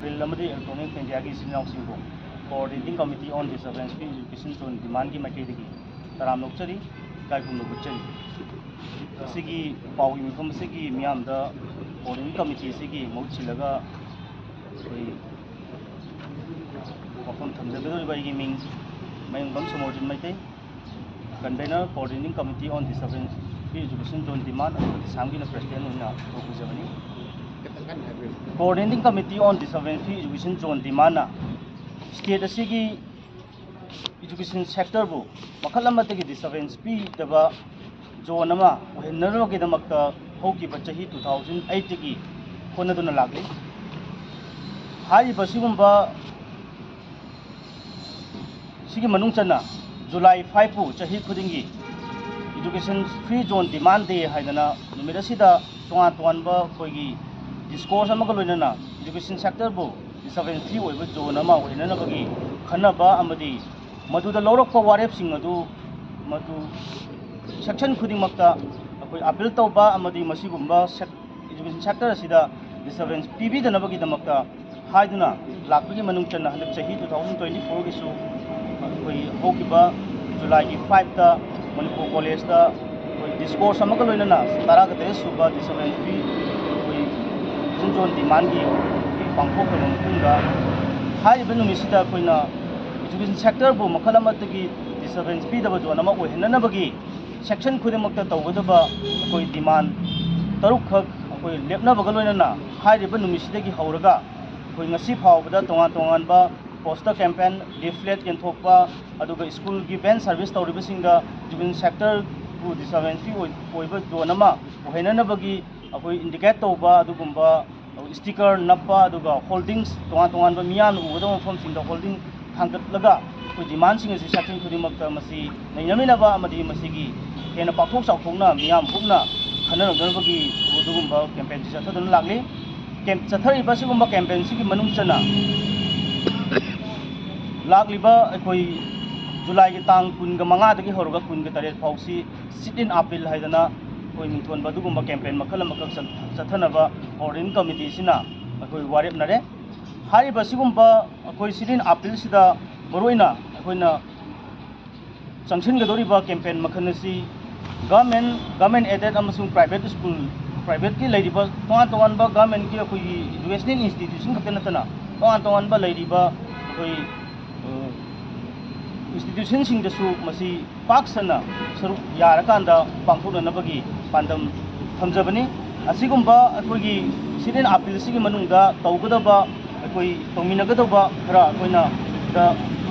Electronic India की Singh coordinating committee on disturbance free education zone demand की मैकेदी तराम नौचरी गायफुम नौचरी पावी मिफम से मियाम coordinating committee से मौचिलगा वफम थमजगदोरिबा मिंग मयंगबम समोर्जिन Meitei convenor coordinating committee on disturbance free education zone demand सांगी president होना तौजबनी coordinating committee on disturbance free education zone demand state की education sector बु मखल डिस्टर्बेंस पीदब जोन ओहनबगीदमक्ता हौकिबा चही 2008 की होनदुना लागली हारिबसिगुंबा सिगी मनुंग चना जुलाई 5 पु चही खुदिंगी एजुकेशन फ्री जोन डिमांड दे हाइदना नुमित असिदा तोंगान तोंगानबा कोइगी डिस्कोर्स अमगा लोइनना एजुकेशन सेक्टर बु डिस्टर्बेंस फ्री ओइबा जोन अमा ओइननबगी खनबा अमदी मदुदा लौरकपा वारेपसिंग अदु मदु सेक्शन खुदिंगमक्ता अखोइ अपील तौबा अमदी मसिगुंबा एजुकेशन सेक्टर असिदा डिस्टर्बेंस पीबीदनबगीदमक्ता हाइदुना लाखपगी मनुंग चन्ना हलक चही 2024 गिसु अखोइ हौकिबा जुलाई की 5 ता मणिपुर कॉलेज दा डिस्कोर्स अमगा लोइनना 13 सुबा डिस्टर्बेंस फ्री अखोइ जोन डिमांड की पांथोखरबा मतुंगा हाइबा नुमिसिदा अखोइना एजुकेशन सेक्टर बु मखल अमतगी डिस्टर्बेंस पीदब जोन अमा ओहननबगी सेक्शन खुदिमक्ता तौगदबा अखोइ डिमांड तरुक खक अखोइ लेपनबगा लोइनना हाइरिबा नुमिसिदगी हौरगा अखोइ ngasi फावबदा तोंगान तोंगानबा पोस्टर कैंपेन लिफलेट यंथोकपा अदुगा स्कूल की वैन सर्विस तौरिबसिंगा एजुकेशन सेक्टर बु डिस्टर्बेंस फ्री ओइबा जोन अमा ओहननबगी अखोइ इंडिकेट तौबा अदुगुंबा स्टिकर नप्पा अदुगा होल्डिंग्स तोंगान तोंगानबा मियान उगदा मफमसिंदा होल्डिंग थांगतलगा अखोइ डिमांडसिंग असि सेक्शन खुदिमक्ता मसि नैनमिनबा अमदि मसिगी हेन पाथोक चाउथोकना मियाम पुगना खनरगदबगी अदुगुंबा कैंपेन चथदुन लागली चथरिबा सिगुंबा कैंपेन सिगी मनुंग चना लागलिबा अखोइ जुलाई की तांग 15 दगी हरगा 18 फाउसी सिट इन अपील हाइदना अखोइ मिंथोनबा अदुगुंबा कैंपेन मखल अमकक चथनबा कोऑर्डिनेटिंग कमिटी सिना अखोइ वारेपनरे हारिबा सिगुंबा अखोइ सिट इन अपील सिदा मरोइना अखोइना चंगसिनगदोरिबा कैंपेन मखनसी गवर्नमेंट एडेड अमसुंग प्राइवेट स्कूल प्राइवेट की लेरिबा तोंगान तोंगानबा गवर्नमेंट की अखोइ एजुकेशनल इंस्टीट्यूशन खतन नतना तोंगान तोंगानबा लेरिबा अखोइ इंस्टीट्यूशन सिंगदसु मसी पाक्सना सरुक यारकांदा पांथोननबगी पांदम थमजबनी असिगुंबा अखोइगी सिदेन अपील सिगी मनुंगदा तौगदबा अखोइ तौमिनगदबा खरा अखोइना दा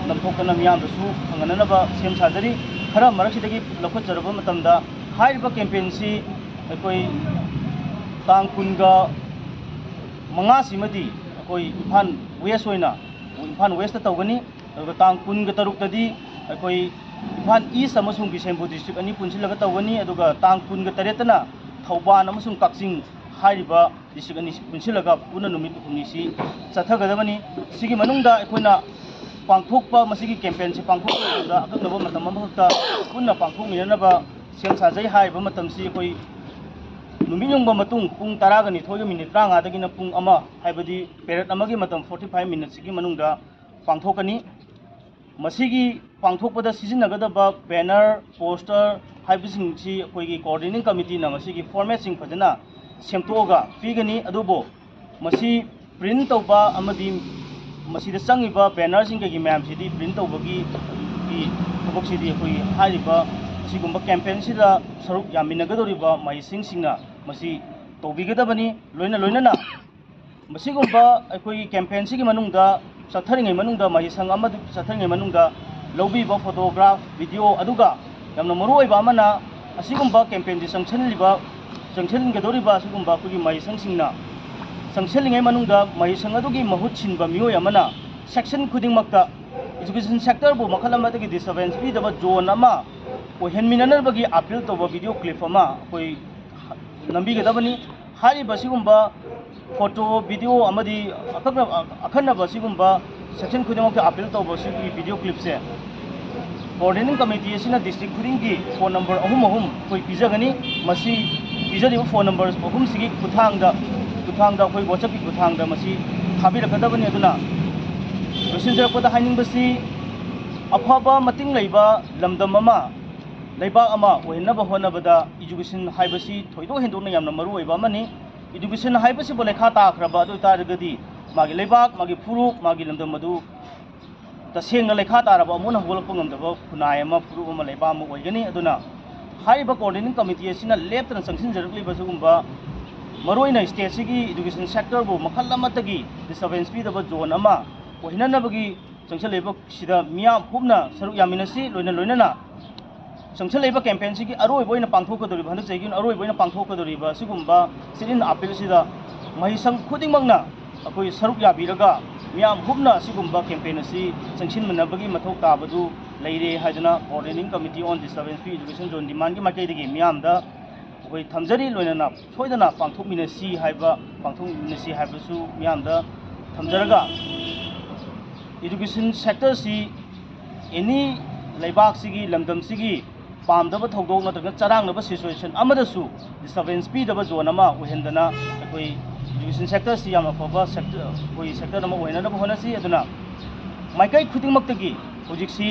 नमथोकना मियामदसु खंगननबा सेम साजरी खरा मरक्सिदगी लखोजरबा मतमदा हाइरिबा कैंपेन सी अखोइ तांग 15 सिमदी अखोइ इम्फाल वेस्ट होइना इम्फाल वेस्ट तौगनी अदुगा तांग 13 तदी अखोइ इम्फाल ईस्ट अमसुंग बिसेंपुर डिस्ट्रिक्ट अनि पुनसिलगा तौगनी अदुगा तांग 13 तना थौबान अमसुंग काक्सिंग हाइरिबा डिस्ट्रिक्ट अनि पुनसिलगा पुना नुमित हुनिसी चथगदबनी सिगी मनुंगदा अखोइना पांथोकपा मसिगी कैंपेन से पांथोकदा अकनबा मतम अमखता पुना पांथोकमिननबा सेम साजै हाइबा मतमसी अखोइ नुमिनुंगबा मतुंग पुंग 12 मिनिट 35 दगिना पुंग अमा हाइबदी पेरेड अमगी मतम 45 मिनिट सिगी मनुंगदा पांथोकनी मसिगी पांथोकपदा सिजिनगदबा बैनर पोस्टर हाइबसिंगसी अखोइगी कोऑर्डिनेटिंग कमिटी ना मसिगी फॉर्मेटसिंग फजना सेमतोगा पीगनी अदुबो मसी प्रिंट तौबा अमदी मसीदा चंगिबा बैनरसिंग के मैमसिदी प्रिंट तौबगी की थबकसिदी अखोइ हाइरिबा सिगुंबा कैंपेन सिदा सरुक यामिनगदोरिबा माइसिंगसिंगना मसी तौबिगदबनी लोइना मसिगुंबा अखोइ कैंपेन सिगी मनुंगदा चथरिङै मनुंगदा माहिसंग अमदु चथरिङै मनुंगदा लौबीबा फोटोग्राफ वीडियो अदुगा यामना मरुओइबा अमना असिगुंबा कैंपेन दि चंगसनगदोरिबा असिगुंबा अखोइगी माहिसंगसिंगना चंगसलिङै मनुंगदा माहिसंग अदुगी महुत छिनबा मियोय अमना सेक्शन खुदिंगमक्ता एजुकेशन सेक्टर बु मखल अमदगी डिस्टर्बेंस पीदबा जोन अमा ओहेनमिननबगी अपील तौबा वीडियो क्लिप अमा अखोइ नंबीगदबनी हारिबा सिगुंबा फोटो वीडियो अमदी अखनबा सिगुंबा सेक्शन खुदिंगमक्ता अपील तौबा सिगी वीडियो क्लिप से कोऑर्डिनेटिंग कमिटी असिना डिस्ट्रिक्ट खुदिंगी फोन नंबर अहुम कोई पिजगनी मसी पिजरिबा फोन नंबर अहुम सिगी खुथांगदा खुथांदा अखोई WhatsApp की खुथांदा मसी थाबिरकदबनी अदुना लोइसिनजरपदा हाइनिंगबसी अफबा मतिंग लैबा लमदम अमा लेबाक अमा ओहिनबा होनबदा एजुकेशन हाइबसी थोइदो हेंदोना यामना मरु ओइबा अमनी एजुकेशन हाइबसी बो लेखा ताखरबा अदु तारगदी मागी लेबाक मागी फुरुक मागी लमदम मदु तसेंगना लेखा तारबा अमुना होगलप ngमदबा खुनाय अमा फुरुक अमा लेबा अमा ओइगनी अदुना हाइबा कोऑर्डिनेटिंग कमिटी असिना लेप्तना संसिनजरकलिबा सुगुंबा मरोइना स्टेट सिगी एजुकेशन सेक्टर बो मखल अमतगी डिस्टर्बेंस पीदबा जोन अमा ओहिननबगी संसलेबा सिदा मियाम हुबना सरुक यामिनसी लोइना लोइना संसलेबा कैंपेन सिगी अरोइबोइना पांथोकदोरिबा हन चेगिन अरोइबोइना पांथोकदोरिबा सिगुंबा सिरिन अपील सिदा महिसंग खुदिंगमंगना अखोई सरुक याबिरगा मियाम हुबना सिगुंबा कैंपेन असि संसिनमनबगी मथौ ताबदु लेरे हाइदना coordinating committee on disturbance free education zone demand की माइकैदगी मियामदा अखोई थमजरी लोइना सोइदना पांथोकमिनसी हाइबसु मियामदा थमजरगा एजुकेशन सेक्टर सी एनी लेबाक सिगी लमदम सिगी पामदब थौदोक नत्रगा चरांगनब सिचुएशन अमदसु डिस्टर्बेंस पीदब जोन अमा ओहेंदना अखोई एजुकेशन सेक्टर सी याम अफबा सेक्टर कोई सेक्टर अमा ओहेननब होनसी अदुना माइकै खुदिंगमक्तगी हुजिक्सी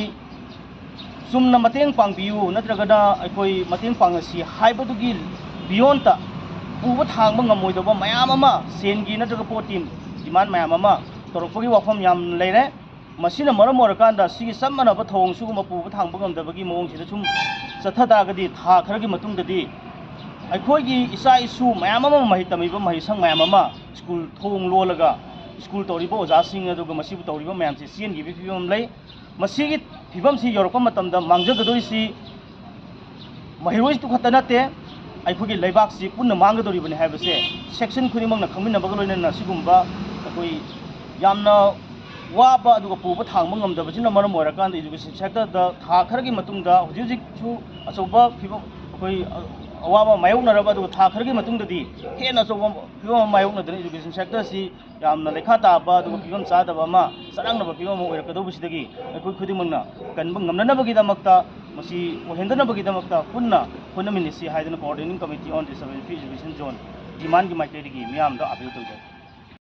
चुमना मतेंग पांगबियु नत्रगना अखोई मतेंग पांगसी हाइबदुगी बियोंता पुबा थांबा ngमोइदबा मयाम अमा सेनगी नत्रगा पोटी डिमांड मयाम अमा तोरपगी वाफम याम लेरे मसीना मरम ओरकांदा सिगी सम्मनबा थोंग सुगुमा पुबा थांबा ngमदबगी मओंगसिदा सुम चथदागदी था खरगी मतुंगददी अखोइगी इसा इशू मयाम अमा महि तमिबा महिसंग मयाम अमा स्कूल थोंग लोलगा स्कूल तौरिबा ओजासिंग अदुगा मसीबु तौरिबा मयाम से सीएनगी फिबम लई मसीगी फिबम सी योरपा मतमदा मांगजगदोइसी महिरोइस तु खता नते अखोइगी लेबाक सी पुन्ना मांगदोरिबने हाइबसे सेक्शन खुदिमंगना खमिनबगा लोइनना सिगुंबा अखोइ यामना वाबा अदुगा पुबा थांबा ngमदबसिना मरम ओरकांदा एजुकेशन सेक्टर दा था खरगी मतुंगदा हुजिजिकसु अचौबा फिबम अखोइ अवाबा मायोगनरबा अदुगा था खरगी मतुंगददी हेना अचौबा फिबम मायोगनदना एजुकेशन सेक्टर सी यामना लेखा ताबा अदुगा फिबम चादबा अमा सरांगनबा फिबम ओरकदोबसिदगी अखोइ खुदिमंगना कनबा ngमननबगीदमक्ता मसी ओहेंदनबगीदमक्ता पुन्ना होनमिनिसी हाइदना coordinating committee on disturbance free education zone demand की माइकैदगी मियामदा अपील तौजै।